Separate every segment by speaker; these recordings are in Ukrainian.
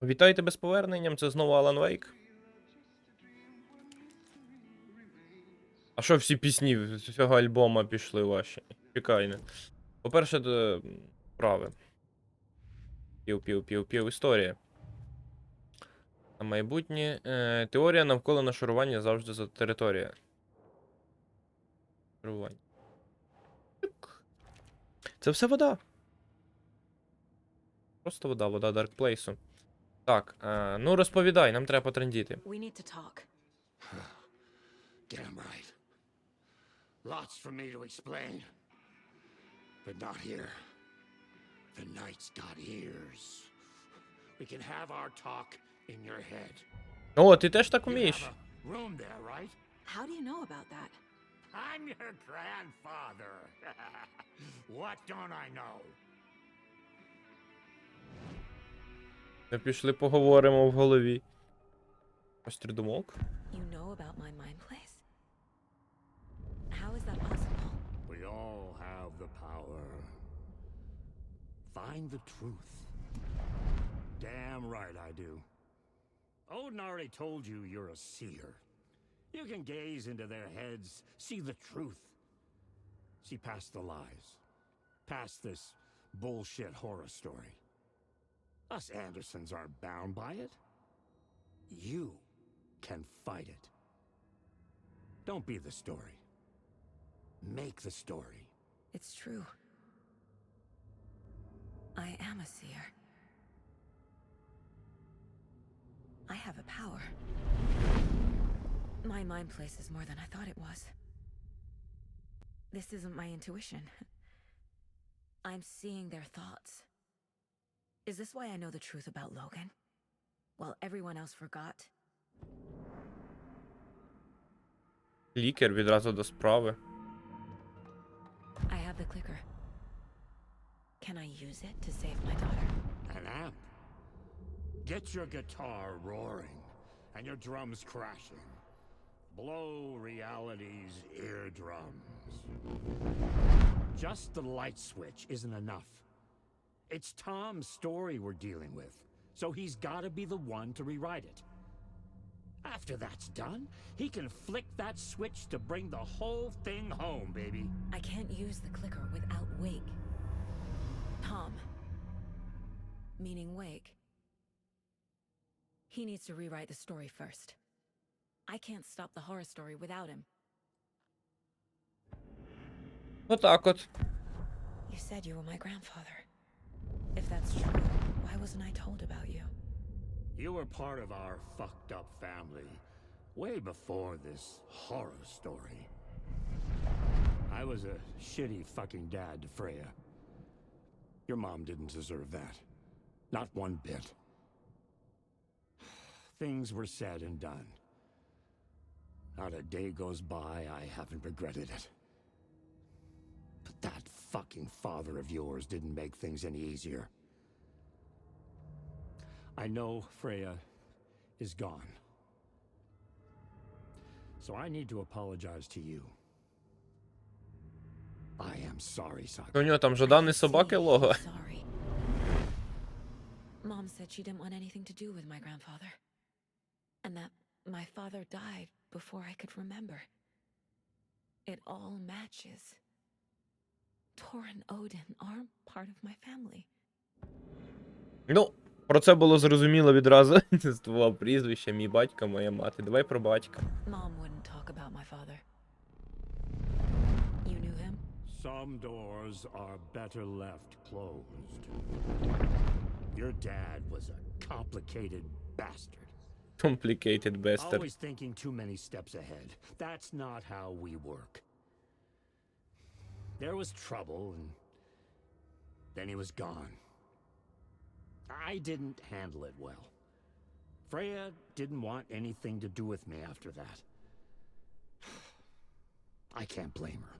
Speaker 1: Вітаю тебе з поверненням, це знову Алан Вейк. А що всі пісні з цього альбома пішли ваші? Чекай. По-перше, справи. Пів. Історія. На майбутнє. Теорія навколо нашарування завжди за територія. Нашарування. Це все вода. Просто вода Dark Place. Так, ну розповідай, нам треба потрендіти.
Speaker 2: Damn right. Lots for me to explain. But not here. The night's got ears. We can have our talk in your head.
Speaker 1: О, ти теж так
Speaker 2: You
Speaker 1: вмієш?
Speaker 2: have a room there, right?
Speaker 3: How do you know about that?
Speaker 2: I'm your grandfather. What don't I know?
Speaker 1: Ми пішли поговоримо в голові. Ось тридумок.
Speaker 3: You know about my mind place? How is that possible?
Speaker 2: We all have the power. Find the truth. Damn right I do. Odin already told you you're a seer. You can gaze into their heads, see the truth. See past the lies. Past this bullshit horror story. Us Andersons aren't bound by it. You can fight it. Don't be the story. Make the story.
Speaker 3: It's true. I am a seer. I have a power. My mind place is more than I thought it was. This isn't my intuition. I'm seeing their thoughts. Is this why I know the truth about Logan? While everyone else forgot?
Speaker 1: Лікер відразу до справи.
Speaker 3: I have the clicker. Can I use it to save my daughter?
Speaker 2: An amp. Get your guitar roaring and your drums crashing. Blow reality's eardrums. Just the light switch isn't enough. It's Tom's story we're dealing with, so he's gotta be the one to rewrite it. After that's done, he can flick that switch to bring the whole thing home, baby.
Speaker 3: I can't use the clicker without Wake. Tom. Meaning Wake. He needs to rewrite the story first. I can't stop the horror story without him.
Speaker 1: Отак от.
Speaker 3: You said you were my grandfather. If that's true, why wasn't I told about you?
Speaker 2: You were part of our fucked up family way before this horror story. I was a shitty fucking dad to Freya. Your mom didn't deserve that. Not one bit. Things were said and done. Not a day goes by I haven't regretted it. But that fucking father of yours didn't make things any easier. I know Freya is gone. So I need to apologize to you. I am sorry, Saki.
Speaker 1: У нього там жаданий собаки лого.
Speaker 3: Sorry. Mom said she didn't want anything to do with my grandfather. And that my father died before I could remember. It all matches. Tor and Odin aren't part of my family.
Speaker 1: Ну, про це було зрозуміло відразу. З твого прізвища, мій батько, моя мати. Давай про батька.
Speaker 3: Mom wouldn't talk about my father. You knew him?
Speaker 2: Some doors are better left closed. Your dad was a complicated bastard.
Speaker 1: Complicated bastard.
Speaker 2: Always thinking too many steps ahead. That's not how we work. There was trouble, and then he was gone. I didn't handle it well. Freya didn't want anything to do with me after that. I can't blame her.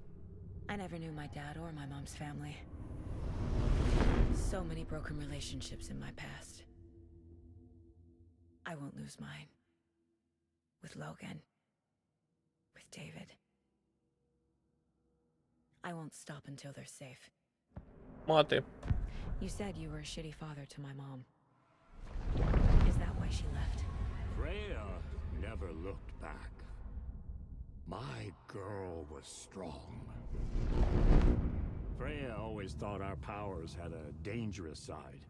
Speaker 3: I never knew my dad or my mom's family. So many broken relationships in my past. I won't lose mine. With Logan. With David. I won't stop until they're safe.
Speaker 1: Мати.
Speaker 3: You said you were a shitty father to my mom. why she left.
Speaker 2: Freya never looked back. My girl was strong. Freya always thought our powers had a dangerous side.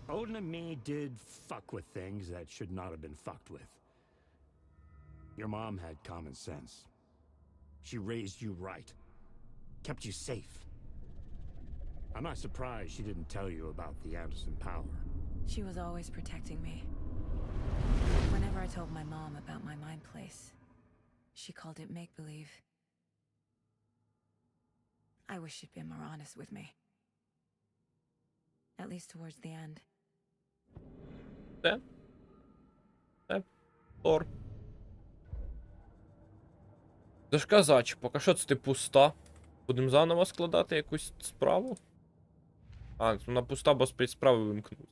Speaker 2: Odin and me did fuck with things that should not have been fucked with. Your mom had common sense. She raised you right. Kept you safe. I'm not surprised she didn't tell you about the Anderson power.
Speaker 3: She was always protecting me. Whenever I told my mom about my mind place, she called it make-believe. I wish she'd been more honest with me. At least towards the end.
Speaker 1: Це? Це? Тор. Це ж казач, поки що це пуста. Будемо заново складати якусь справу? А, вона пуста, бо спецсправи вимкнули.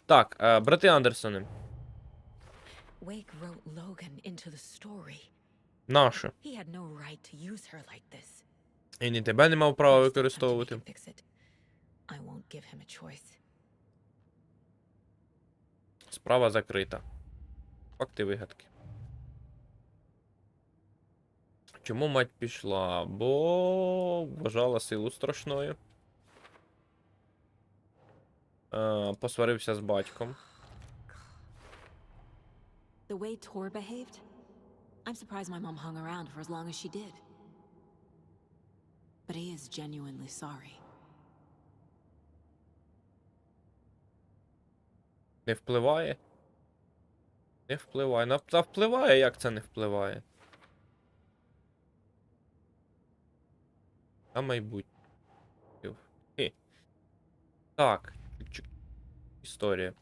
Speaker 1: Так, брати Андерсони.
Speaker 3: Wake wrote Logan into the story.
Speaker 1: Наше.
Speaker 3: He had no right to use her like this.
Speaker 1: І ні тебе не мав права
Speaker 3: If it's not
Speaker 1: використовувати.
Speaker 3: time to make him fix it, I won't give him a choice.
Speaker 1: Справа закрита. Факти вигадки. Чому мать пішла? Бо вважала силу страшною. Посварився з батьком.
Speaker 3: The way Tor behaved, I'm surprised my mom hung around for as long as she did. But he is genuinely sorry.
Speaker 1: Не впливає? Не впливає. Та впливає, як це не впливає? А майбутнє. Хе. Так. Історія.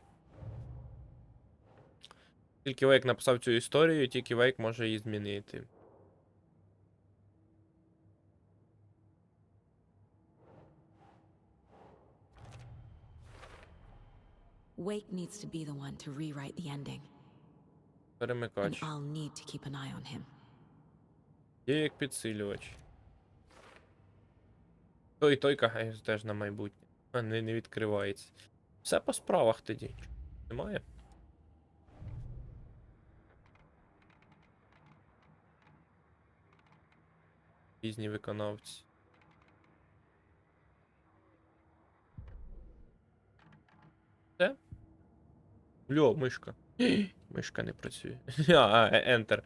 Speaker 1: Тільки Вейк написав цю історію, тільки Вейк може її змінити.
Speaker 3: Wake needs to be the one to rewrite the ending. And
Speaker 1: Перемикач.
Speaker 3: I'll need to keep an eye on him.
Speaker 1: Є як підсилювач. Той кагає теж на майбутнє. А не відкривається. Все по справах тоді. Немає? Різні виконавці. Все? Льо, мишка. Мишка не працює. Enter.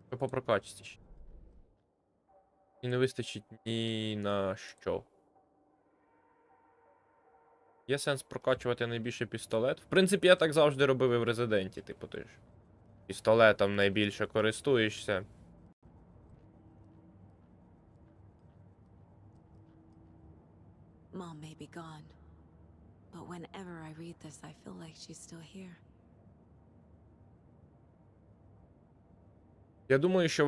Speaker 1: Що по прокачці ще? І не вистачить ні на що. Є сенс прокачувати найбільше пістолет. В принципі, я так завжди робив і в Резиденті, типу, ти ж. Пістолетом найбільше користуєшся.
Speaker 3: Mom may be gone, but whenever I read this, I feel like she's still here.
Speaker 1: Я думаю, що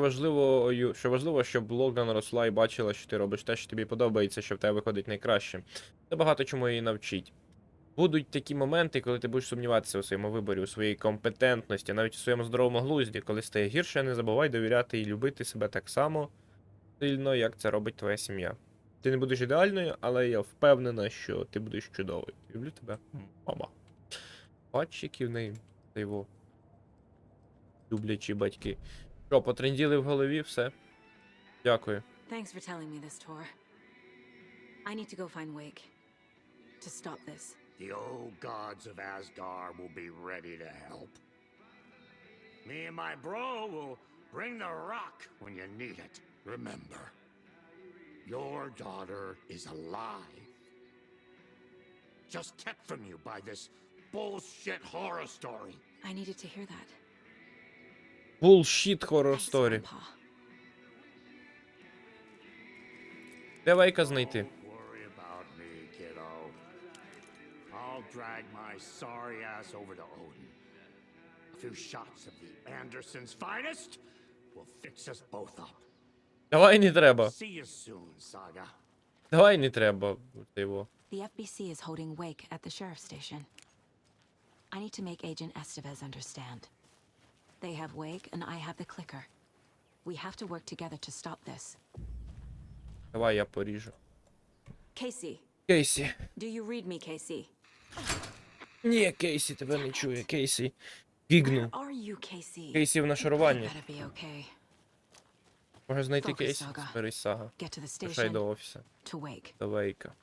Speaker 1: важливо, щоб Логан росла і бачила, що ти робиш те, що тобі подобається, що в тебе виходить найкраще. Це багато чому її навчить. Будуть такі моменти, коли ти будеш сумніватися у своєму виборі, у своїй компетентності, навіть у своєму здоровому глузді. Коли стає гірше, не забувай довіряти і любити себе так само сильно, як це робить твоя сім'я. Ти не будеш ідеальною, але я впевнена, що ти будеш чудовою. Люблю тебе, мама. Бач, які в неї його люблячі батьки. Що, потренділи в голові, все. Дякую.
Speaker 3: Thanks for telling me this, Tor. I need to go find Wake to stop this.
Speaker 2: The old gods of Asgard will be ready to help. Me and my bro will bring the rock when you need it. Remember, your daughter is alive. Just kept from you by this bullshit horror story.
Speaker 3: I needed to hear that.
Speaker 1: Bullshit horror
Speaker 3: Thanks,
Speaker 1: story.
Speaker 3: Grandpa.
Speaker 1: Де Вейка знайти?
Speaker 2: Don't worry about me, kiddo. I'll drag my sorry ass over to Odin. A few shots of the Andersons' finest will fix us both up.
Speaker 1: Давай не треба.
Speaker 2: See you soon, Saga.
Speaker 1: Давай не треба. Його.
Speaker 3: The FBC is holding Wake at the sheriff's station. I need to make Agent Estevez understand. They have Wake and I have the clicker.
Speaker 4: We have to work together to stop this.
Speaker 1: Давай я поріжу.
Speaker 4: Casey,
Speaker 1: Кейсі.
Speaker 4: do you read me, Casey?
Speaker 1: Ні, Кейсі тебе не чує. Кейсі. Гігну.
Speaker 4: Where are you, Casey?
Speaker 1: Кейсі в
Speaker 4: I
Speaker 1: нашаруванні.
Speaker 4: better be okay.
Speaker 1: Може знайти
Speaker 4: Focus,
Speaker 1: Кейсі?
Speaker 4: Saga.
Speaker 1: Зберись, Сага.
Speaker 4: Get to the
Speaker 1: Рушай до
Speaker 4: station
Speaker 1: офісу.
Speaker 4: to Wake.
Speaker 1: До Вейка.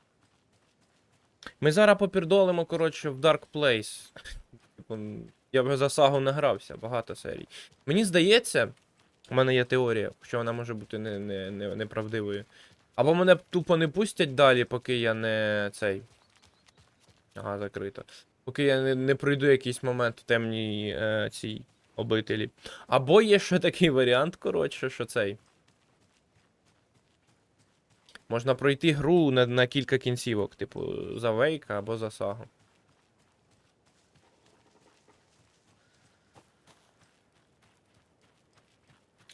Speaker 1: Ми зараз попірдолимо, коротше, в Dark Place. Типу, я б за Сагу не грався, багато серій. Мені здається, у мене є теорія, що вона може бути неправдивою. Або мене тупо не пустять далі, поки я не цей. Ага, закрито. Поки я не пройду якийсь момент в темній цій обителі. Або є ще такий варіант, коротше, що цей. Можна пройти гру на кілька кінцівок, типу, за Вейка або за Сагу.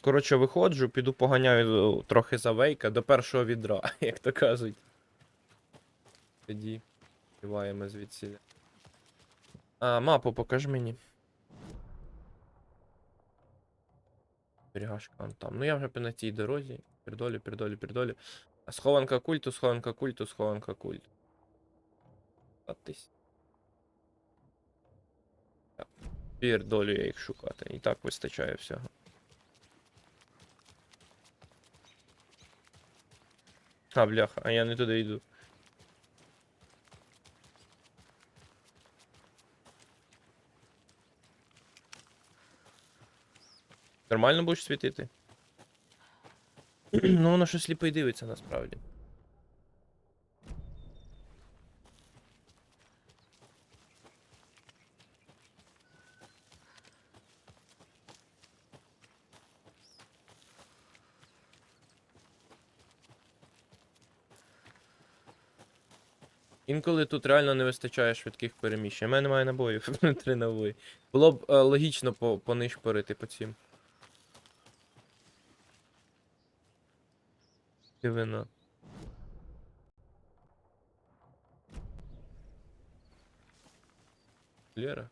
Speaker 1: Коротше, виходжу, піду поганяю трохи за Вейка до першого відра, як то кажуть. Тоді співаємо звідси. Мапу покажи мені. Зберігашка вон там. Ну я вже на цій дорозі. Пердолі. Схованка культу, схованка культу, схованка культу. Пердолю я їх шукати. І так вистачає всього. Бляха, а я не туди йду. Нормально будеш світити? Ну, воно що сліпий дивиться насправді. Інколи тут реально не вистачає швидких переміщень. У мене немає набоїв. 3 набої. Було б логічно понишпорити по цим. Дивина. Лера?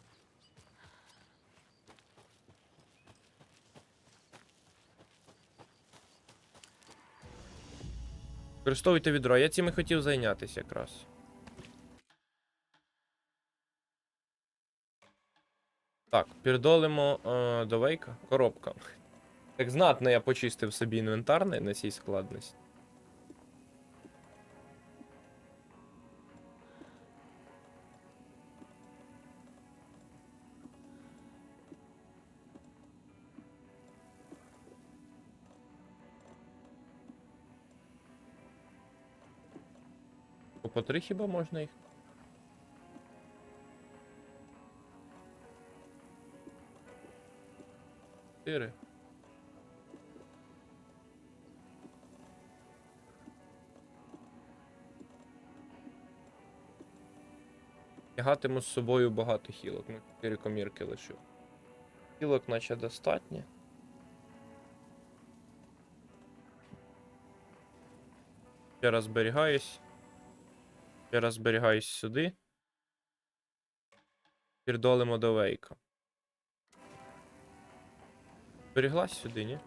Speaker 1: Використовуйте відро. Я цим і хотів зайнятися якраз. Так, передолимо до Вейка. Коробка. Так знатно я почистив собі інвентарний на цій складності. По 3 хіба можна їх? Чотири. Тягатиму з собою багато хілок. Ну, 4 комірки лишу. Хілок наче достатньо. Ще раз зберігаюсь. Ще раз зберігаюсь сюди. Передолимо до Вейка. Зберіглась сюди, ні?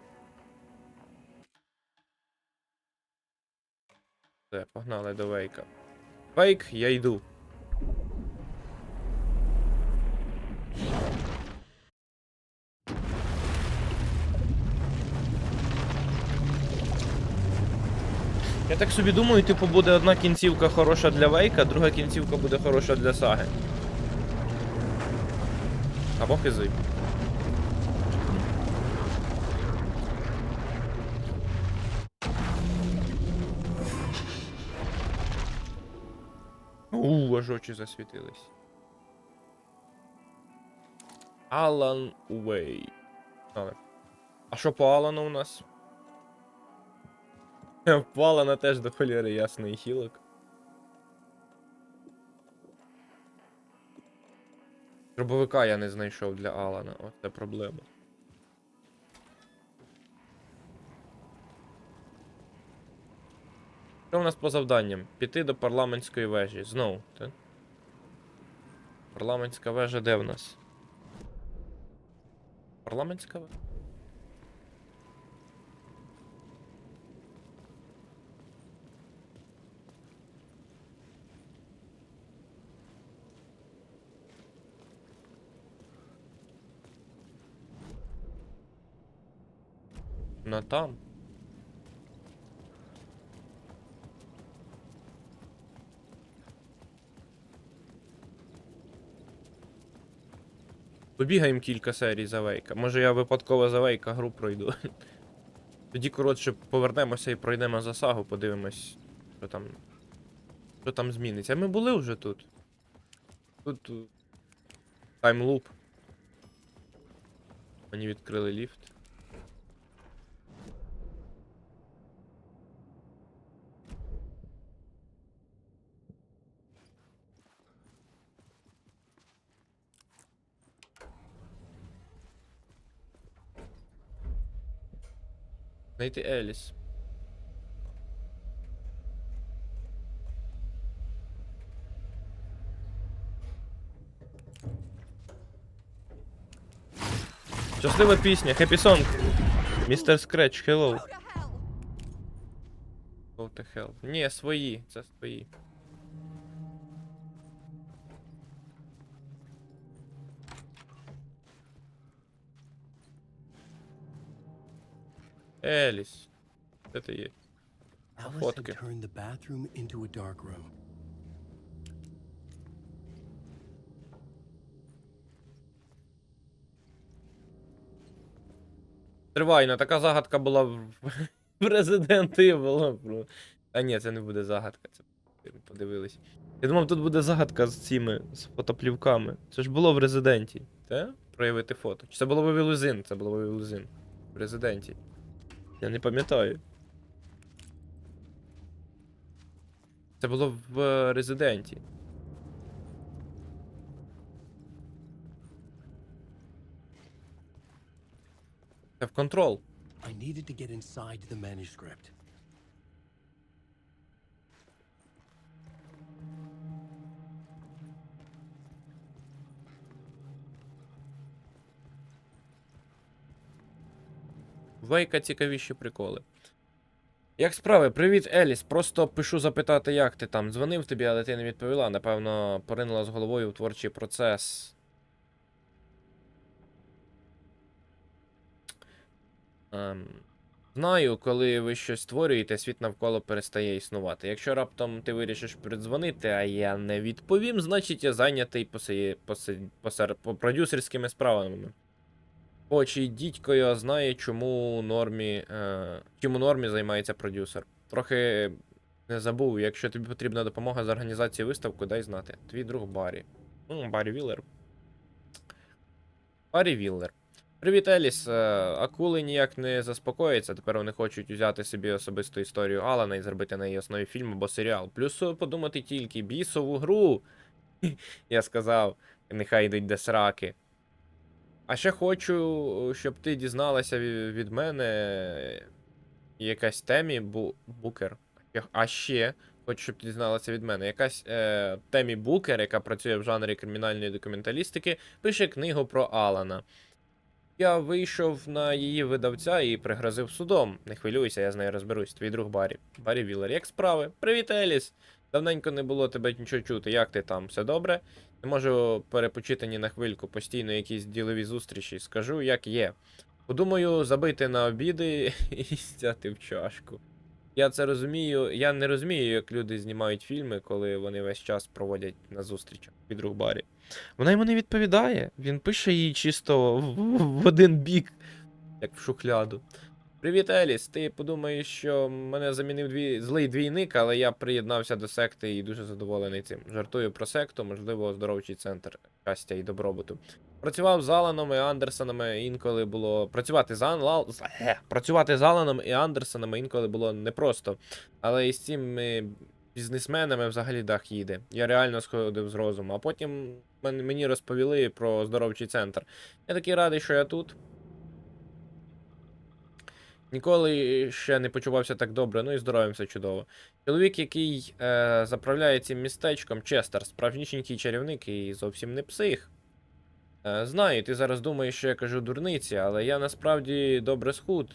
Speaker 1: Все, погнали до Вейка. Вейк, я йду. Я так собі думаю, типу, буде одна кінцівка хороша для Вейка, друга кінцівка буде хороша для Саги. Або хизи. Аж очі засвітились. Алан Уей. А що по Алану у нас? По Алана теж до холєри ясний хілок. Дробовика я не знайшов для Алана, ось це проблема. Що у нас по завданням? Піти до парламентської вежі. Знову, так? Парламентська вежа де в нас? Парламентська вежа? На там. Побігаємо кілька серій за Вейка. Може я випадково за Вейка гру пройду. Тоді, коротше, повернемося і пройдемо за сагу, подивимось, що там зміниться. А ми були вже тут. Тут таймлуп. Мені відкрили ліфт. Знайти Еліс. Щаслива пісня, Happy Song. Містер Скретч, hello. Go to hell. Ні, свої, це свої. Еліс. Де ти є?
Speaker 5: Alice
Speaker 1: Фотки.
Speaker 5: had turned the bathroom into a dark room.
Speaker 1: Тривайно, така загадка була в Resident Evil. А ні, це не буде загадка, це подивились. Я думав, тут буде загадка з цими, з фотоплівками. Це ж було в Резиденті. Те? Проявити фото. Чи це було в Вілузин? Це було в Вілузин. В Резиденті. Я не пам'ятаю. Це було в Резиденті. Це в Control.
Speaker 5: I needed to get inside the manuscript.
Speaker 1: Вейка цікавіші приколи. Як справи? Привіт, Еліс. Просто пишу запитати, як ти там. Дзвонив тобі, але ти не відповіла. Напевно, поринула з головою в творчий процес. Знаю, коли ви щось створюєте, світ навколо перестає існувати. Якщо раптом ти вирішиш передзвонити, а я не відповім, значить я зайнятий по продюсерськими справами. Очі дідько знає, чому нормі займається продюсер. Трохи не забув, якщо тобі потрібна допомога з організацією виставки, дай знати. Твій друг Баррі. Баррі Віллер. Баррі Віллер. Привіт, Еліс. Акули ніяк не заспокоїться. Тепер вони хочуть взяти собі особисту історію Алана і зробити на її основі фільм або серіал. Плюс подумати тільки бісову гру. Я сказав, нехай йдуть до сраки. А ще хочу, щоб ти дізналася від мене якась темі Букер. А ще хочу, щоб ти дізналася від мене якась темі Букер, яка працює в жанрі кримінальної документалістики, пише книгу про Алана. Я вийшов на її видавця і пригрозив судом. Не хвилюйся, я з нею розберусь. Твій друг Баррі. Баррі Віллер. Як справи? Привіт, Еліс! Давненько не було тебе нічого чути. Як ти там? Все добре? Не можу перепочити ні на хвильку. Постійно якісь ділові зустрічі. Скажу, як є. Подумаю, забити на обіди і стяти в чашку. Я це розумію. Я не розумію, як люди знімають фільми, коли вони весь час проводять на зустрічах. Твій друг Баррі. Вона йому не відповідає. Він пише їй чисто в один бік, як в шухляду. Привіт, Еліс. Ти подумаєш, що мене замінив злий двійник, але я приєднався до секти і дуже задоволений цим. Жартую про секту, можливо, оздоровчий центр щастя і добробуту. Працював з Аланом і Андерсонами інколи було... Працювати з Аланом і Андерсонами інколи було непросто. Але із цими бізнесменами взагалі дах їде. Я реально сходив з розуму. А потім мені розповіли про оздоровчий центр. Я такий радий, що я тут. Ніколи ще не почувався так добре, ну і здоров'ям все чудово. Чоловік, який заправляє цим містечком, Честер, справжнісінький чарівник і зовсім не псих. Знаю, ти зараз думаєш, що я кажу дурниці, але я насправді добре схуд.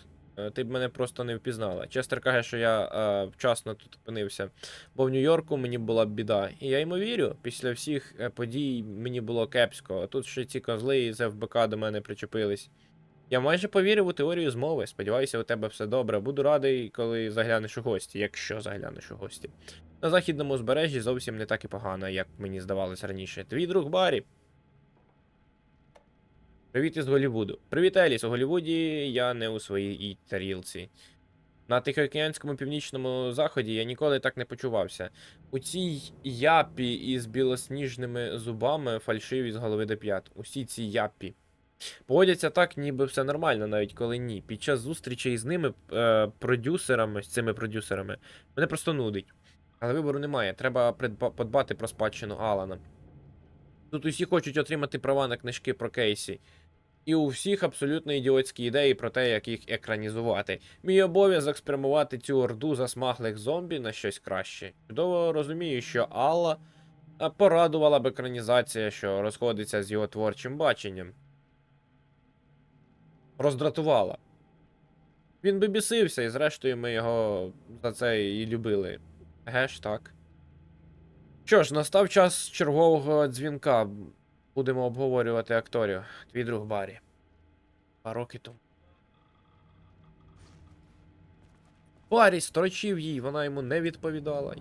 Speaker 1: Ти б мене просто не впізнала. Честер каже, що я вчасно тут опинився, бо в Нью-Йорку мені була біда. І я йому вірю, після всіх подій мені було кепсько. А тут ще ці козли з ФБК до мене причепились. Я майже повірив у теорію змови. Сподіваюся, у тебе все добре. Буду радий, коли заглянеш у гості, якщо заглянеш у гості. На західному узбережжі зовсім не так і погано, як мені здавалось раніше. Твій друг Баррі. Привіт із Голлівуду. Привіт, Еліс. У Голлівуді я не у своїй тарілці. На Тихоокеанському північному заході я ніколи так не почувався. У цій япі із білосніжними зубами фальшиві з голови до п'ят. Усі ці япі. Поводяться так, ніби все нормально, навіть коли ні. Під час зустрічей з ними, продюсерами, з цими продюсерами, мене просто нудить. Але вибору немає. Треба подбати про спадщину Алана. Тут усі хочуть отримати права на книжки про Кейсі. І у всіх абсолютно ідіотські ідеї про те, як їх екранізувати. Мій обов'язок спрямувати цю орду засмаглих зомбі на щось краще. Чудово розумію, що Алла порадувала б екранізація, що розходиться з його творчим баченням. Роздратувала. Він би бісився, і зрештою ми його за це і любили. Геш, так. Що ж, настав час чергового дзвінка. Будемо обговорювати акторів. Твій друг Баррі. 2 роки тому. Баррі строчив їй, вона йому не відповідала.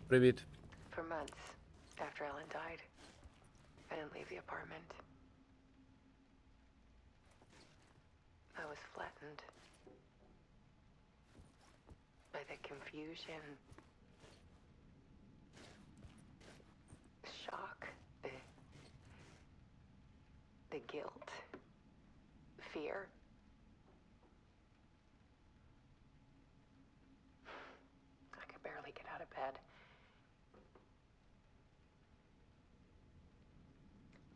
Speaker 1: Привіт.
Speaker 6: For months after Ellen died, I didn't leave the apartment. I was flattened by the confusion, the shock, the guilt, fear. I could barely get out of bed.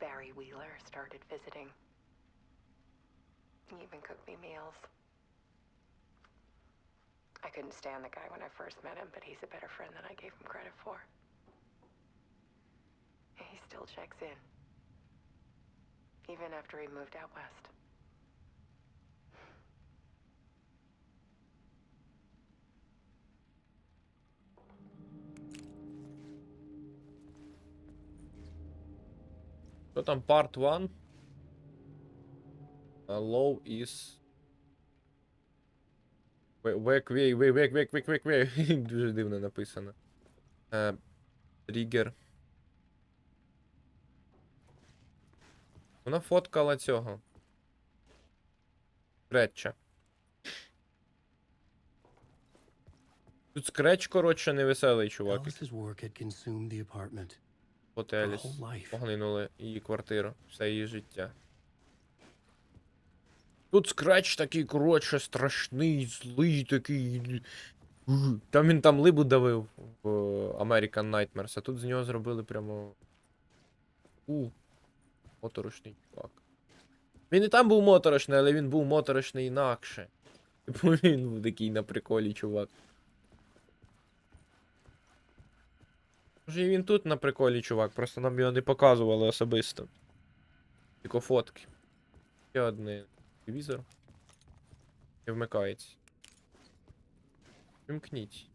Speaker 6: Barry Wheeler started visiting. He even cooked me meals. I couldn't stand the guy when I first met him, but he's a better friend than I gave him credit for. He still checks in, even after he moved out west.
Speaker 1: Що там, part 1? Low is... Век. Дуже дивно написано. Тригер. Вона фоткала цього. Скретча. Тут скретч, коротше, невеселий чувак.
Speaker 5: Alice's work had consumed the apartment.
Speaker 1: От Еліс.
Speaker 5: Her whole life.
Speaker 1: Поглинули її квартиру. Все її життя. Тут скретч такий, коротше, страшний, злий такий. Там він там либу давив в American Nightmares, а тут з нього зробили прямо... Моторошний чувак. Він і там був моторошний, але він був моторошний інакше. Типу він був такий на приколі, чувак. Може і він тут на приколі, чувак, просто нам його не показували особисто. Тільки фотки. Ще один телевізор. Не вмикається. Вимкніть.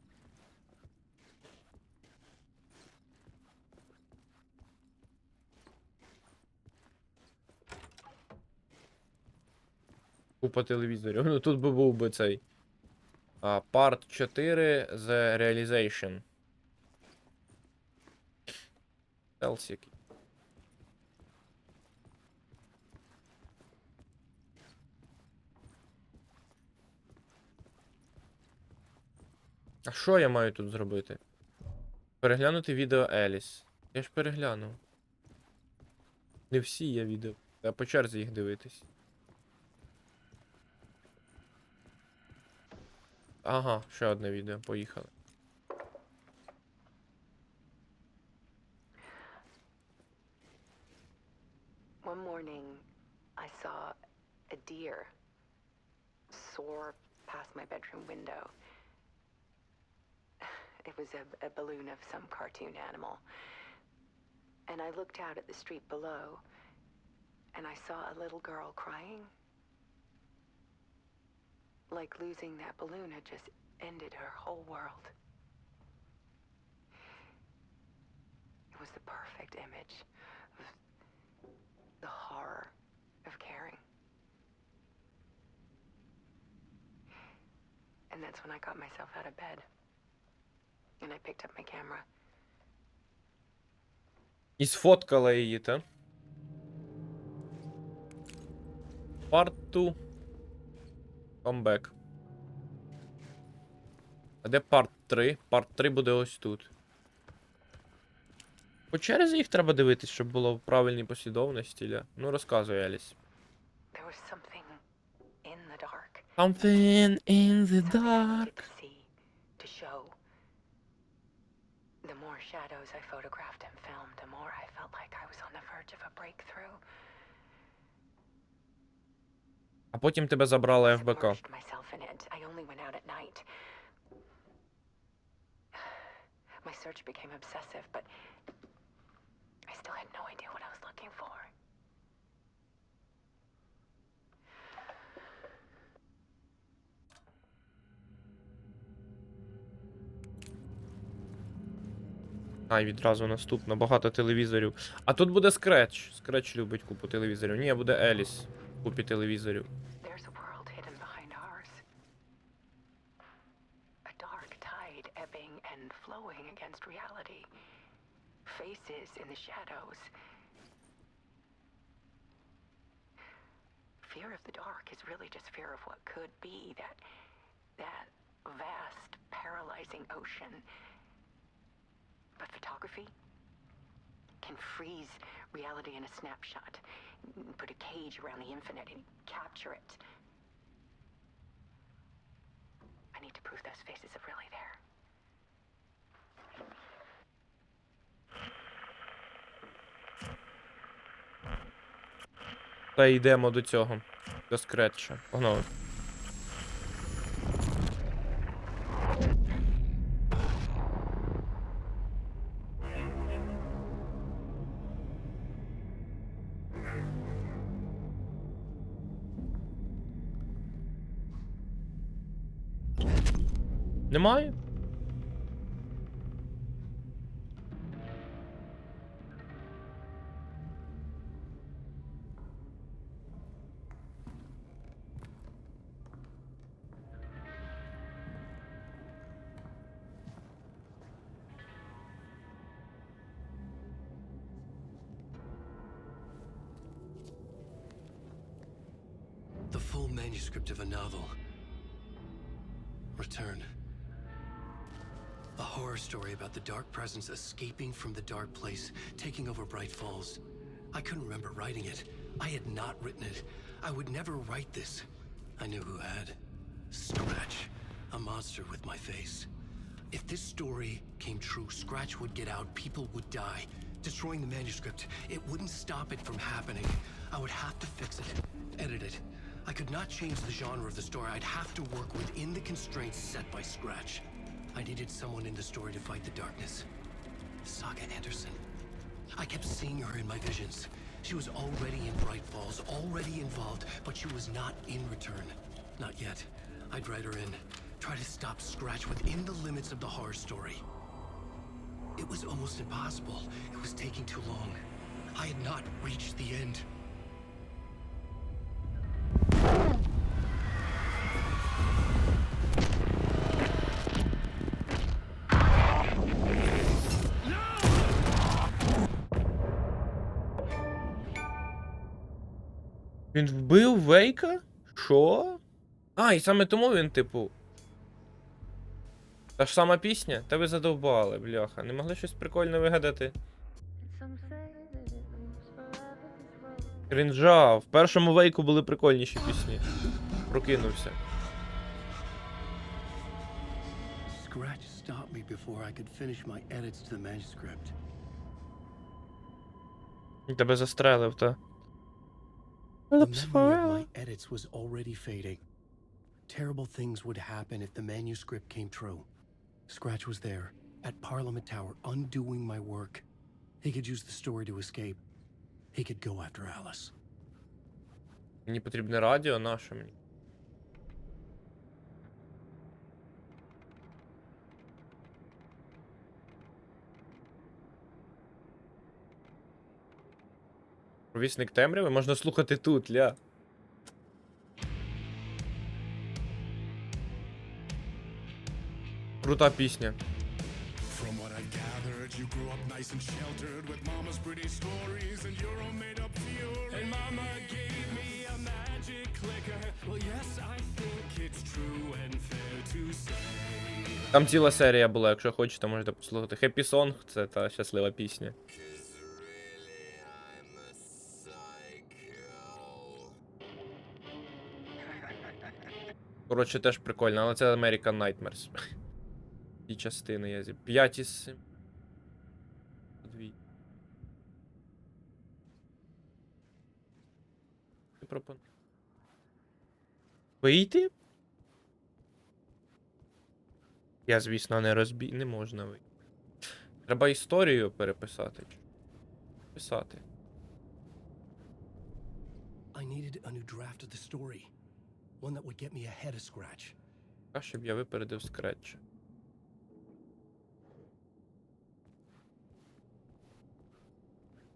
Speaker 1: Купа телевізорів. Ну тут би був би цей. Part 4 The Realization. Стелс який. А що я маю тут зробити? Переглянути відео Еліс. Я ж переглянув. Не всі є відео. Треба по черзі їх дивитись. Ага, ще одне відео. Поїхали.
Speaker 6: One morning, I saw a deer soar past my bedroom window. It was a balloon of some cartoon animal. And I looked out at the street below, and I saw a little girl crying. Like losing that balloon had just ended her whole world. It was the perfect image of the horror And that's when I got myself out of bed. And I picked up my camera.
Speaker 1: І сфоткала її, та? Part 2. Comeback. А де Part 3? Part 3 буде ось тут. По черзі їх треба дивитись, щоб було в правильній послідовності, Ля. Ну, розказуй, Еліс.
Speaker 6: There was something in the dark.
Speaker 1: Something in the
Speaker 6: Something I needed
Speaker 1: dark.
Speaker 6: to see, to show. The more shadows I photographed and filmed, the more I felt like I was on the verge of a breakthrough.
Speaker 1: А потім тебе забрала ФБК.
Speaker 6: Submerged myself in it. I only went out at night. My search became obsessive, but I still had no idea what I was looking for.
Speaker 1: А, і відразу наступно. Багато телевізорів. А тут буде Скретч. Скретч любить купу телевізорів. Ні, буде Еліс. Купі телевізорів.
Speaker 6: There's a world hidden behind ours. A dark tide ebbing and flowing against reality. Faces in the shadows. Fear of the dark is really just fear of what could be, that vast, paralyzing ocean. But photography can freeze reality in a snapshot, put a cage around the infinite and capture it. I need to prove those faces are really there.
Speaker 1: Та йдемо до цього. До Скретча. Погнали. Немає?
Speaker 5: The full manuscript of a novel. Return. A horror story about the dark presence escaping from the dark place, taking over Bright Falls. I couldn't remember writing it. I had not written it. I would never write this. I knew who had. Scratch. A monster with my face. If this story came true, Scratch would get out, people would die. Destroying the manuscript, it wouldn't stop it from happening. I would have to fix it, edit it. I could not change the genre of the story. I'd have to work within the constraints set by Scratch. I needed someone in the story to fight the darkness. Saga Anderson. I kept seeing her in my visions. She was already in Bright Falls, already involved, but she was not in Return. Not yet. I'd write her in. Try to stop Scratch within the limits of the horror story. It was almost impossible. It was taking too long. I had not reached the end.
Speaker 1: Він вбив Вейка? Що? А, і саме тому він, типу. Та ж сама пісня? Та ви задовбали, бляха. Не могли щось прикольне вигадати? Крінжа. В першому Вейку були прикольніші пісні. Прокинувся.
Speaker 5: Scratch stopped me before I could finish my edits to the manuscript.
Speaker 1: Він тебе застрелив, та.
Speaker 5: The memory of my edits was already fading. Terrible things would happen if the manuscript came true. Scratch was there, at Parliament Tower, undoing my work. He could use the story to escape. He could go after Alice.
Speaker 1: Мені потрібне радіо, наше мені. Провісник темряви можна слухати тут, ля. Крута пісня.
Speaker 7: From what I've gathered, you grew up nice and sheltered with mama's pretty stories and your own made-up theory. And mama gave me a magic clicker. Well, yes, I think it's true and fair to say.
Speaker 1: Там ціла серія була, якщо хочете, можете послухати. Happy Song — це та щаслива пісня. Коротше, теж прикольно, але це American Nightmares. Ті частини я 5 із 7. 2. Ти пропонуєш? Вийти? Я, звісно, не можна вийти. Треба історію переписати. Писати.
Speaker 5: I needed a new draft of the story. One that would get me ahead of Scratch.
Speaker 1: Так, щоб я випередив Scratch.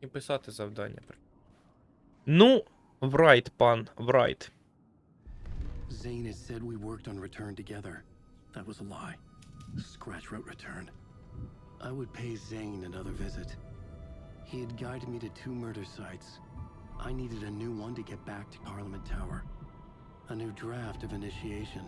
Speaker 1: І писати завдання. Ну, врайт, пан, врайт.
Speaker 5: Zane had said we worked on Return together. That was a lie. Scratch wrote Return. I would pay Zane another visit. He had guided me to 2 murder sites. I needed a new one to get back to Parliament Tower. A new draft of initiation.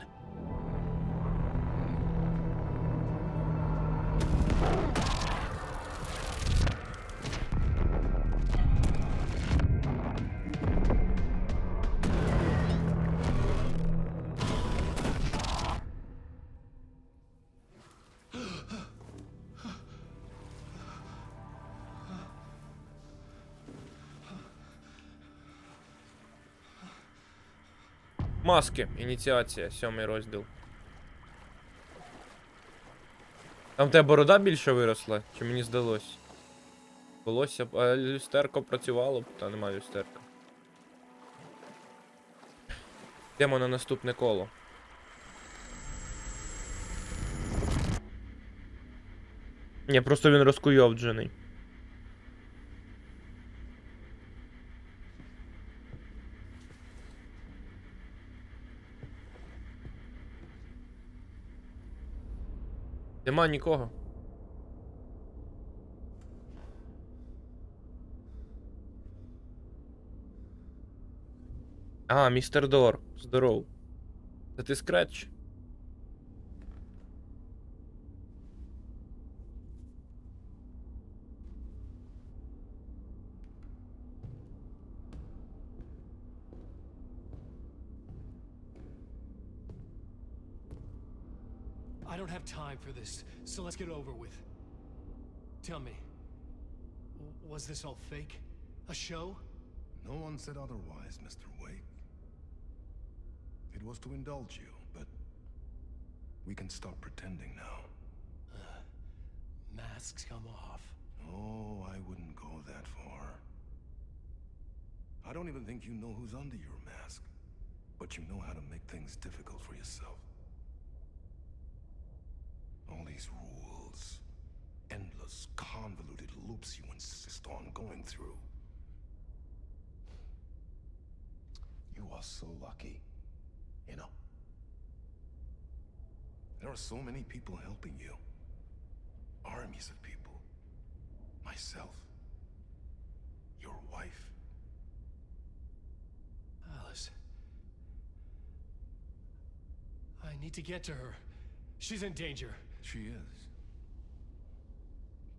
Speaker 1: Маски. Ініціація. 7 розділ. Там в тебе борода більше виросла? Чи мені здалось? Волосся, а люстерко працювало б, та немає люстерка. Йдемо на наступне коло. Ні, просто він розкуйовджений. Нема нікого. А, містер Дор. Здоров. Це ти Scratch?
Speaker 5: I don't have time for this, so let's get over with. Tell me, was this all fake? A show?
Speaker 7: No one said otherwise, Mr. Wake. It was to indulge you, but we can stop pretending now.
Speaker 5: Masks come off.
Speaker 7: Oh, I wouldn't go that far. I don't even think you know who's under your mask, but you know how to make things difficult for yourself. All these rules, endless, convoluted loops you insist on going through. You are so lucky, you know. There are so many people helping you. Armies of people. Myself. Your wife.
Speaker 5: Alice. I need to get to her. She's in danger.
Speaker 7: She is.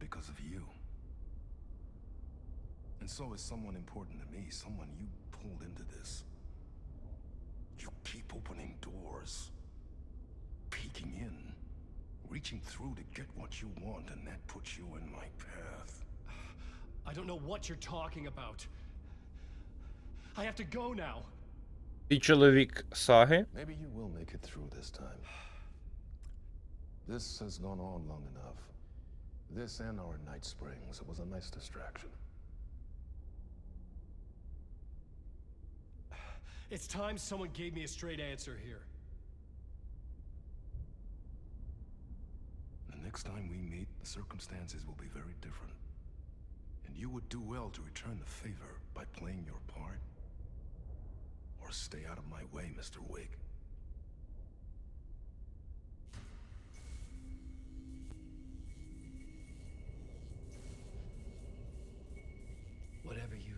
Speaker 7: Because of you. And so is someone important to me, someone you pulled into this. You keep opening doors, peeking in, reaching through to get what you want, and that puts you in my path.
Speaker 5: I don't know what you're talking about. I have to go now.
Speaker 1: Ти чоловік саги?
Speaker 7: Maybe you will make it through this time. This has gone on long enough. This and our night springs. It was a nice distraction.
Speaker 5: It's time someone gave me a straight answer here.
Speaker 7: The next time we meet, the circumstances will be very different. And you would do well to return the favor by playing your part. Or stay out of my way, Mr. Wake.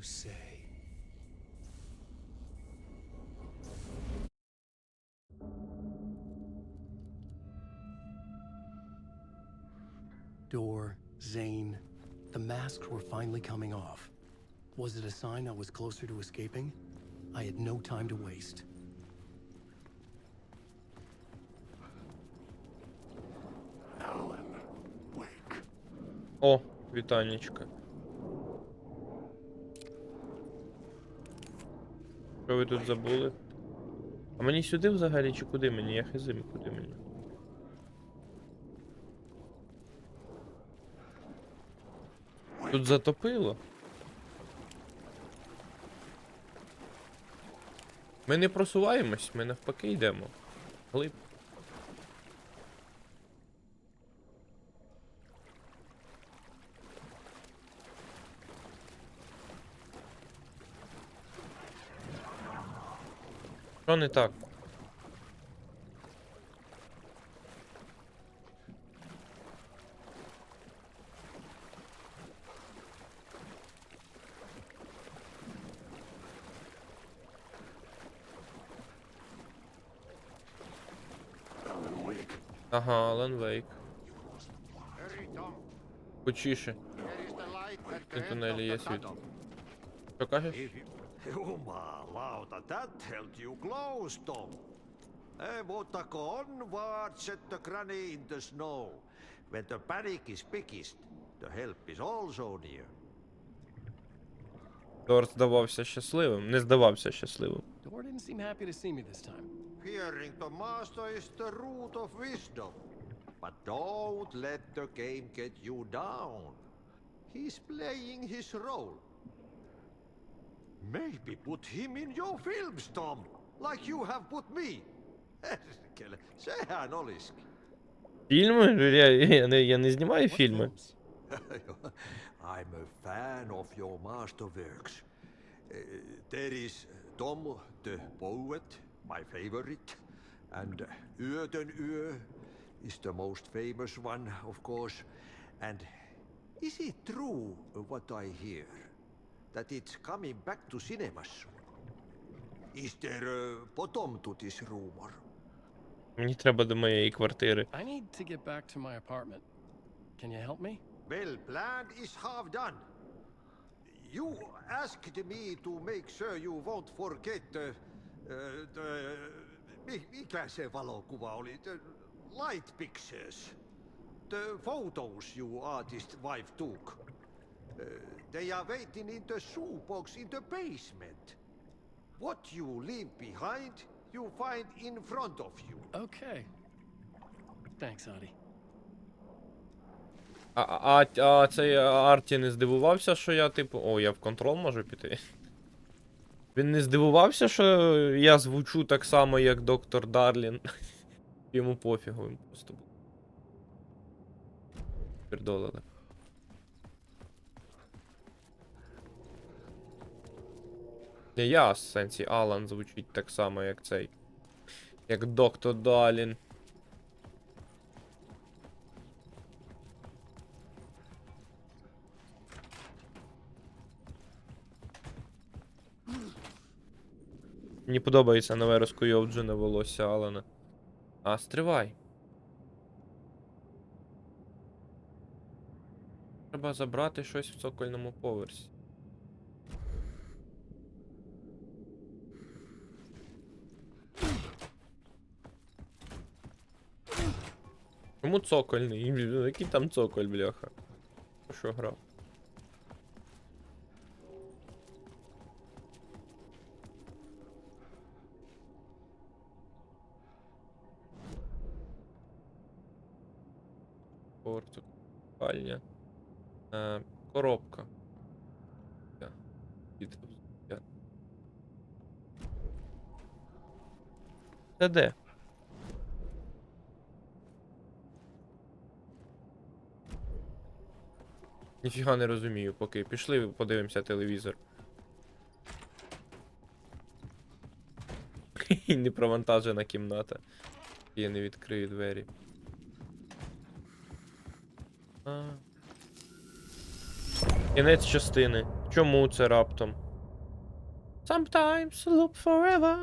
Speaker 5: say. Door, Zane, the masks were finally coming off. Was it a sign I was closer to escaping? I had no time to waste.
Speaker 7: Alan, wake.
Speaker 1: О, вітальничка. Що ви тут забули? А мені сюди взагалі чи куди мені? Я хизим, куди мені? Тут затопило. Ми не просуваємось, ми навпаки йдемо. Глиб. Що не так?
Speaker 7: Alan, wake.
Speaker 1: Ага, Алан Вейк.
Speaker 2: Hurry, Tom.
Speaker 1: Хочіше.
Speaker 2: There is the light at
Speaker 1: В
Speaker 2: the end of
Speaker 1: тунелі є
Speaker 2: the
Speaker 1: світло.
Speaker 2: tunnel.
Speaker 1: Що кажеш?
Speaker 8: Jumalauta, that held you close, Tom. Mutta onward, set the granny in the snow. When the panic is biggest, the help is also near.
Speaker 1: Тор здавався щасливим. Не здавався щасливим.
Speaker 5: Door didn't seem happy to see me this time.
Speaker 8: Fearing the master is the root of wisdom. But don't let the game get you down. He's playing his role. Maybe put him in your films, Tom, like you have put me. Sehän olisikin.
Speaker 1: Фільми? Я не знімаю
Speaker 5: What
Speaker 1: фільми.
Speaker 5: films?
Speaker 8: I'm a fan of your masterworks. There is Tom the Poet, my favorite, and Yöden Yö is the most famous one, of course. And is it true what I hear, that it's coming back to cinemas soon? Is there a bottom to this rumor?
Speaker 1: Мені треба до моєї квартири.
Speaker 5: I need to get back to my apartment. Can you help me?
Speaker 8: Well, planned is half done. You asked me to make sure you won't forget mikä se valokuva oli? The light pictures. The photos you artist wife took. They are waiting in the shoebox in the basement. What you leave behind, you find in front of you.
Speaker 5: Okay. Thanks, Adi.
Speaker 1: А цей Арті не здивувався, що я, типу... О, я в контрол можу піти. Він не здивувався, що я звучу так само, як доктор Дарлін. Йому пофігу, він просто був. Пердолили. Не я, в сенсі, Алан звучить так само, як цей. Як доктор Дарлін. Мені подобається нове розкуйовджене волосся Алана. А, стривай. Треба забрати щось в цокольному поверсі. Чому цокольний? Який там цоколь, бляха? Що грав? Спальня. Коробка. Це де? Ніфіга не розумію поки. Пішли, подивимося телевізор. Непровантажена кімната. Я не відкрию двері. Кінець частини. Чому це раптом? Sometimes look forever.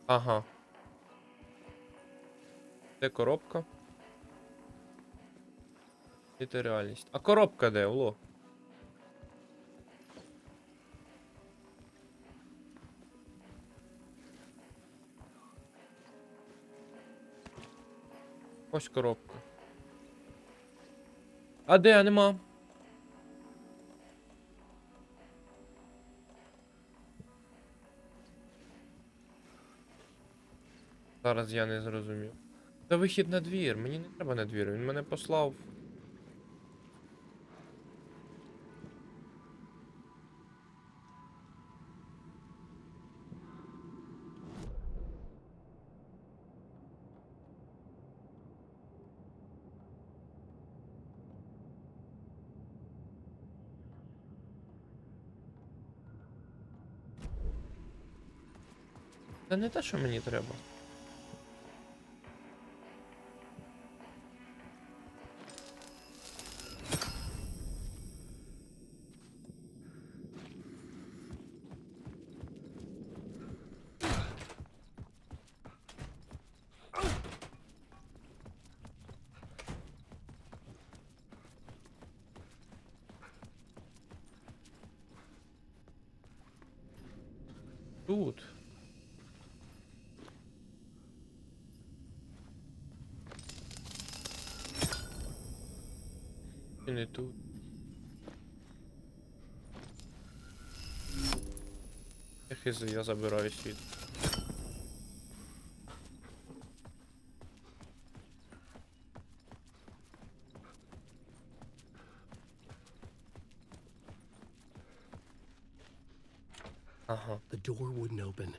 Speaker 1: Ага. Де коробка? І це реальність. А коробка де, Уло? Ось коробка. А де? Нема. Зараз я не зрозумів. Це вихід на двір. Мені не треба на двір. Він мене послав. Це не те, що мені треба. Тут. І не тут. Я забираю світ. Ага.
Speaker 5: The door wouldn't open.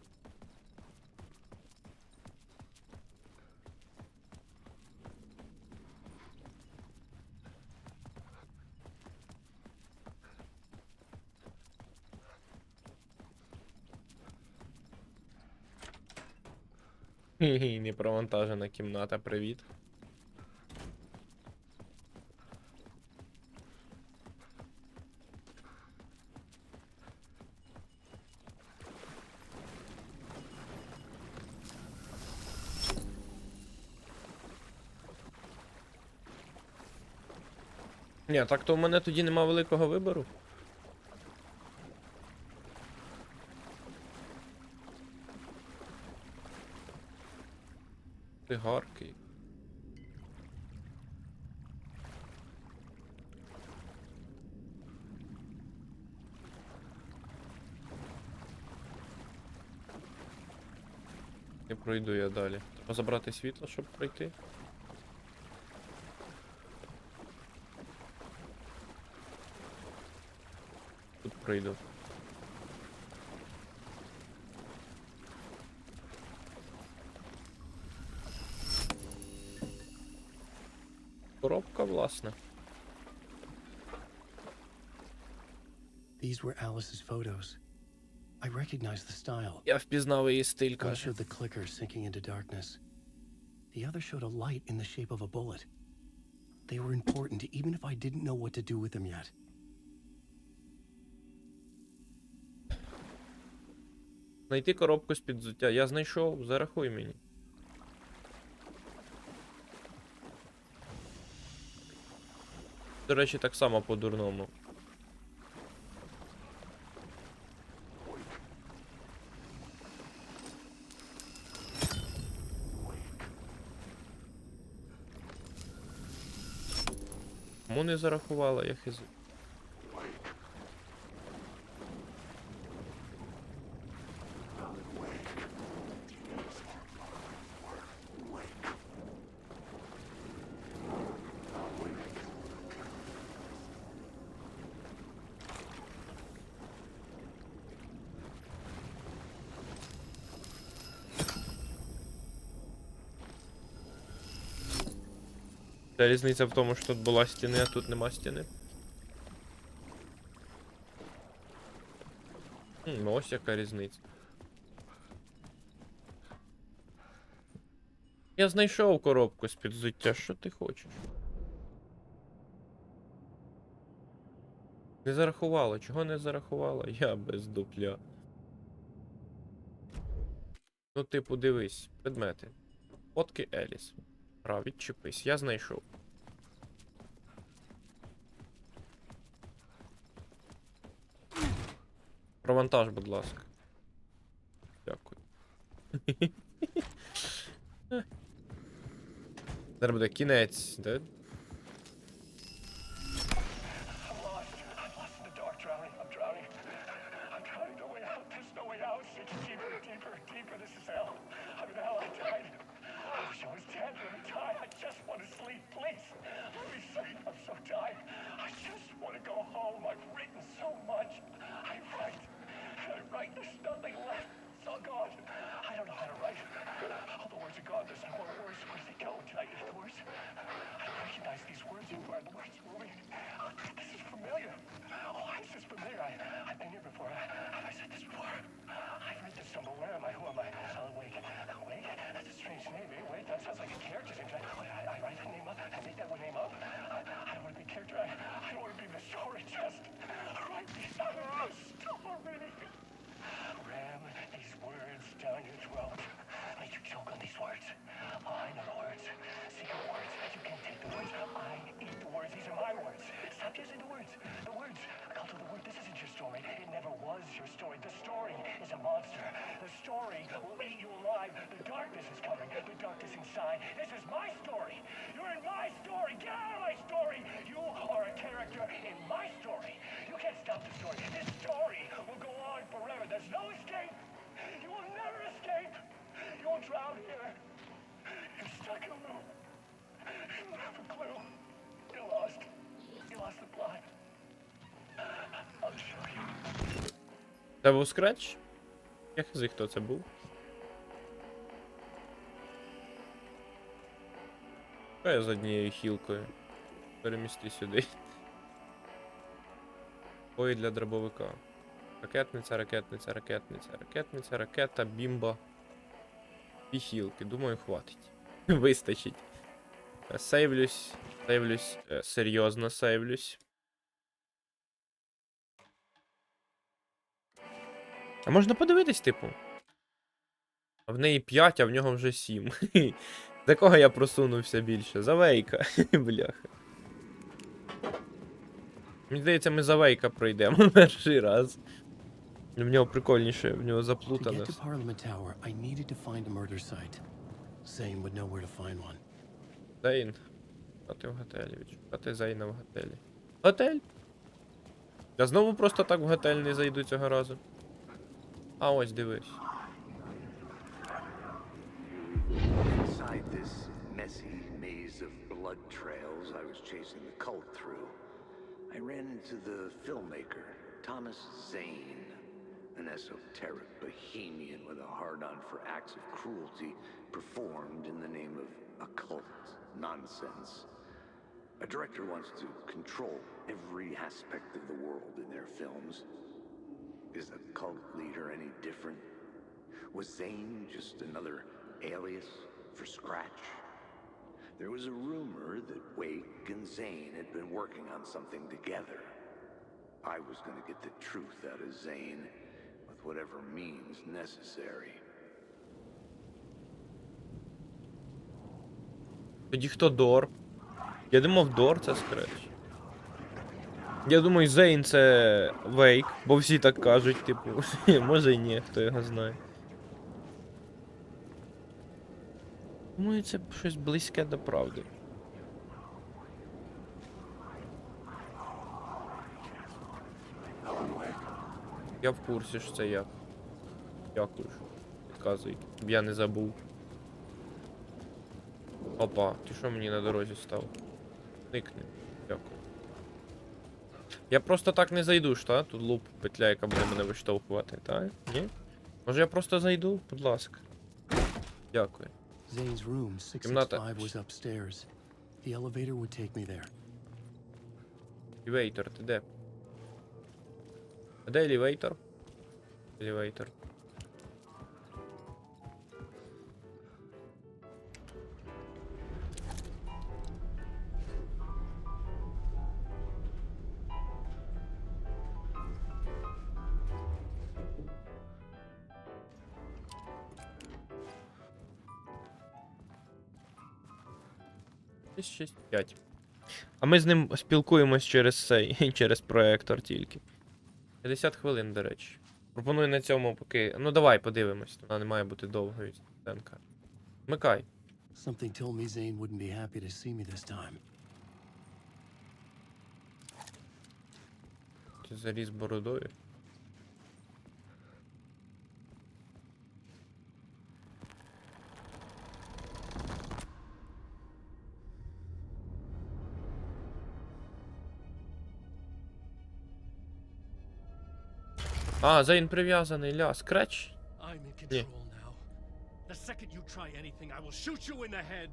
Speaker 1: Хі-хі, непровантажена кімната, привіт. Ні, так то в мене тоді нема великого вибору. Цигарки. Не пройду я далі. Треба забрати світло, щоб пройти. Тут пройду. Коробка, власне.
Speaker 5: These were Alice's photos. I recognized the style.
Speaker 1: Я впізнав її стиль,
Speaker 5: One
Speaker 1: каже.
Speaker 5: showed the clicker sinking into darkness. The other showed a light in the shape of a bullet. They were important, even if I didn't know what to do with them yet.
Speaker 1: Знайти коробку з-під взуття. Я знайшов, зарахуй мені. До речі, так само по-дурному. Кому не зарахувала, я хиз... Та різниця в тому, що тут була стіна, а тут нема стіни. Ну ось яка різниця. Я знайшов коробку з-під взуття, що ти хочеш? Не зарахувало, чого не зарахувало? Я без дупля. Ну, типу, дивись, предмети. Фотки Еліс. Гра, відчепись, я знайшов. Провантаж, будь ласка. Дякую. Зараз буде кінець, да? Це був скретч? Я хз, хто це був? Що я з однією хілкою? Перемісти сюди. Ой, для дробовика. Ракетниця, ракетниця, ракетниця, ракетниця, ракета, бімба. І хілки. Думаю, хватить. Вистачить. Сейвлюсь. Сейвлюсь. Серйозно сейвлюсь. А можна подивитись, типу? А в неї 5, а в нього вже 7. За кого я просунувся більше? За Вейка. Бляха. Мені здається, ми за Вейка пройдемо перший раз. В нього прикольніше, в нього заплутано. Зейн. А ти в готелі. Відшукати Зейна в готелі. Готель? Я знову просто так в готель не зайду цього разу. А ось дивись.
Speaker 9: Inside this messy maze of blood trails I was chasing the cult through, I ran into the filmmaker, Thomas Zane, an esoteric bohemian with a hard-on for acts of cruelty performed in the name of occult nonsense. A director wants to control every aspect of the world in their films. Is the cult leader any different? Was Zane just another alias for Scratch? There was a rumor that Wake and Zane had been working on something together. I was going to get the truth out of Zane with whatever means necessary.
Speaker 1: Тоді хто Дор? Я думав, Дор це Scratch. Я думаю, Зейн це Вейк, бо всі так кажуть, типу. Може і ні, хто його знає. Думаю, це щось близьке до правди. Я в курсі, що це я. Дякую, що підказуй, щоб я не забув. Опа, ти що мені на дорозі став? Никни. Дякую. Я просто так не зайду ж, та? Тут луп, петля, яка буде мене виштовхувати, та? Ні? Може я просто зайду? Будь ласка. Дякую.
Speaker 5: Zane's room, 665, was upstairs. The elevator would take me there.
Speaker 1: Елевейтор, ти де? А де елевейтор? Елевейтор. Десь 6-5. А ми з ним спілкуємось через цей, через проектор тільки. 50 хвилин, до речі. Пропоную на цьому поки. Ну давай подивимось. Вона не має бути довгою сценка. Вмикай.
Speaker 5: Something told me Zane wouldn't be happy to see me this time.
Speaker 1: Ти заріз бородою. А, Зейн прив'язаний, ля, скреч.
Speaker 10: I'm in
Speaker 1: Yeah.
Speaker 10: control now. The second you try anything, I will shoot you in the head.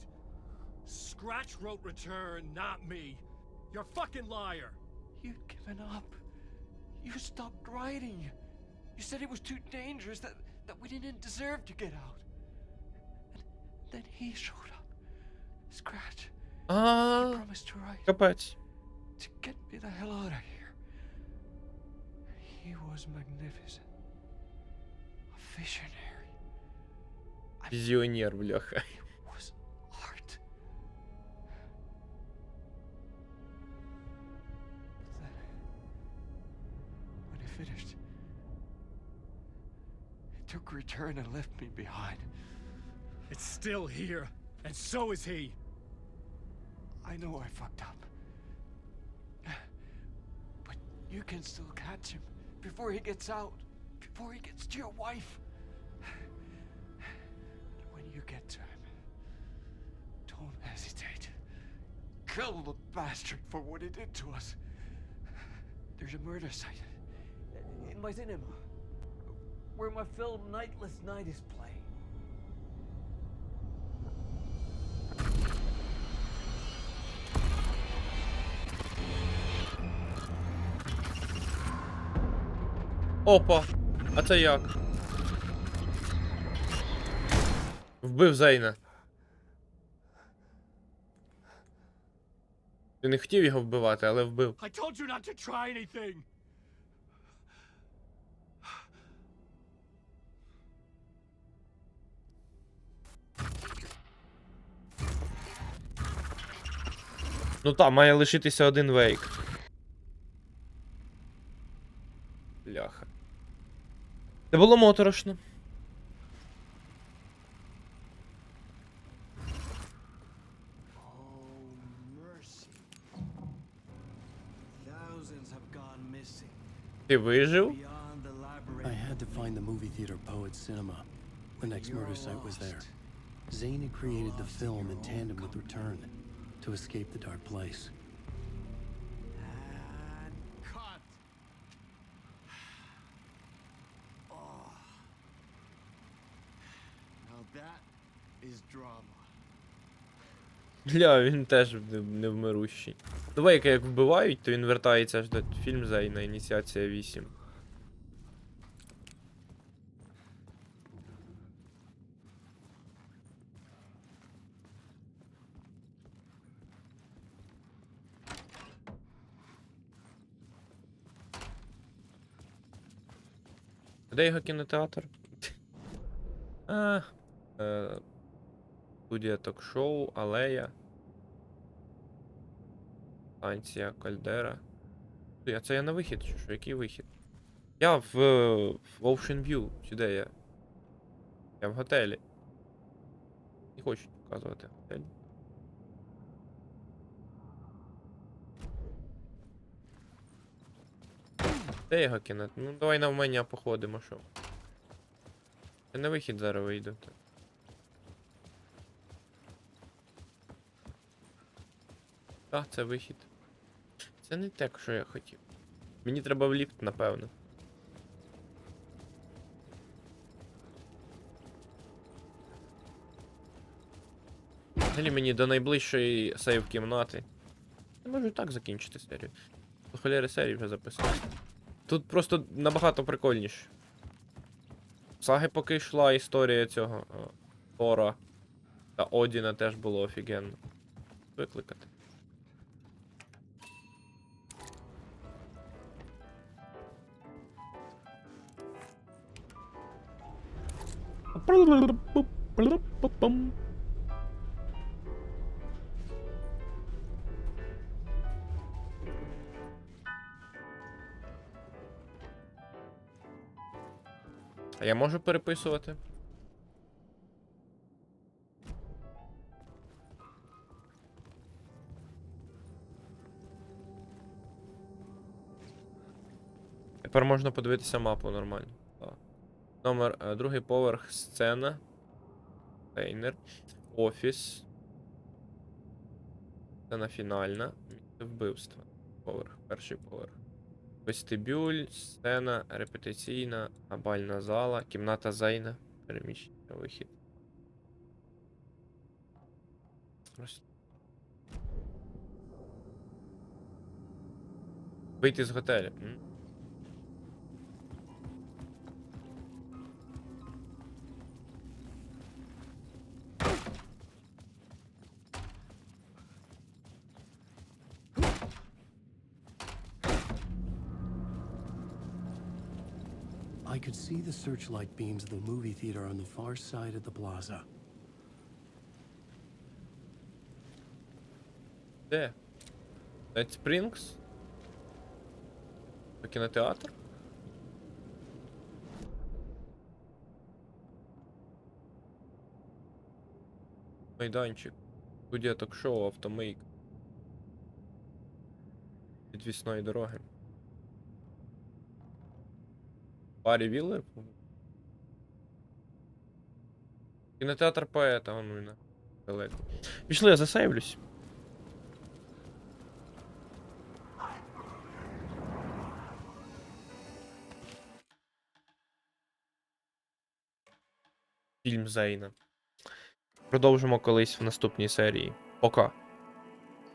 Speaker 10: Scratch wrote return, not me. You're a fucking liar.
Speaker 11: You'd given up. You stopped writing. You said it was too dangerous, that we didn't deserve to get out. And then he showed up. Scratch. He
Speaker 1: А,
Speaker 11: promised to write.
Speaker 1: капець.
Speaker 11: To get me the hell out of here. He was magnificent. A visionary.
Speaker 1: Візіонер, бляха.
Speaker 11: It was art. But then, when he finished, he took return and left me behind.
Speaker 10: It's still here, and so is he.
Speaker 11: I know I fucked up. But you can still catch him before he gets out, before he gets to your wife. And when you get to him, don't hesitate. Kill the bastard for what he did to us. There's a murder site in my cinema where my film Nightless Night is playing.
Speaker 1: Опа! А це як? Вбив Зейна. Ти не хотів його вбивати, але вбив.
Speaker 10: I told you not to try anything.
Speaker 1: Ну та, має лишитися один вейк. Бляха. Це було моторошно. Ти вижив?
Speaker 5: I had to find the movie theater Poet Cinema. The next murder site was there. Zane had created the film in tandem with Return to escape the dark place.
Speaker 11: Cut. Now that is drama.
Speaker 1: Бля, він теж невмирущий. Давай, як вбивають, то він вертається аж до фільм Зейна, Ініціація 8. Де його кінотеатр? Студія ток-шоу, алея. Станція, кальдера. А це я на вихід, чи що? Який вихід? Я в Ocean View. Сюди я. Я в готелі. Не хочу показувати готель. Де його кінет? Ну давай навмання походимо, що. Я на вихід зараз вийду. Так, це вихід. Це не те, що я хотів. Мені треба в ліфт, напевно. Взагалі мені до найближчої сейв-кімнати. Я можу і так закінчити серію. До холєри серії вже записав. Тут просто набагато прикольніше. Саги поки йшла історія цього Тора та Одіна теж було офігенно. Викликати. А я можу переписувати? Тепер можна подивитися мапу нормально. Номер, другий поверх, сцена. Контейнер. Офіс. Сцена фінальна. Місце вбивства. Поверх, перший поверх. Вестибюль, сцена, репетиційна, бальна зала, кімната Зейна, переміщення, вихід. Вийти з готелю.
Speaker 5: I could see the searchlight beams of the movie theater on the far side of the plaza.
Speaker 1: Де? Найт Спрінгс? Кінотеатр? Майданчик. Студія ток-шоу, автомийк. Підвісної дороги. Барі Віллер? Кінотеатр поета, он він далеко. Пішли, я засейвлюсь. Фільм Зейна. Продовжимо колись в наступній серії. Пока.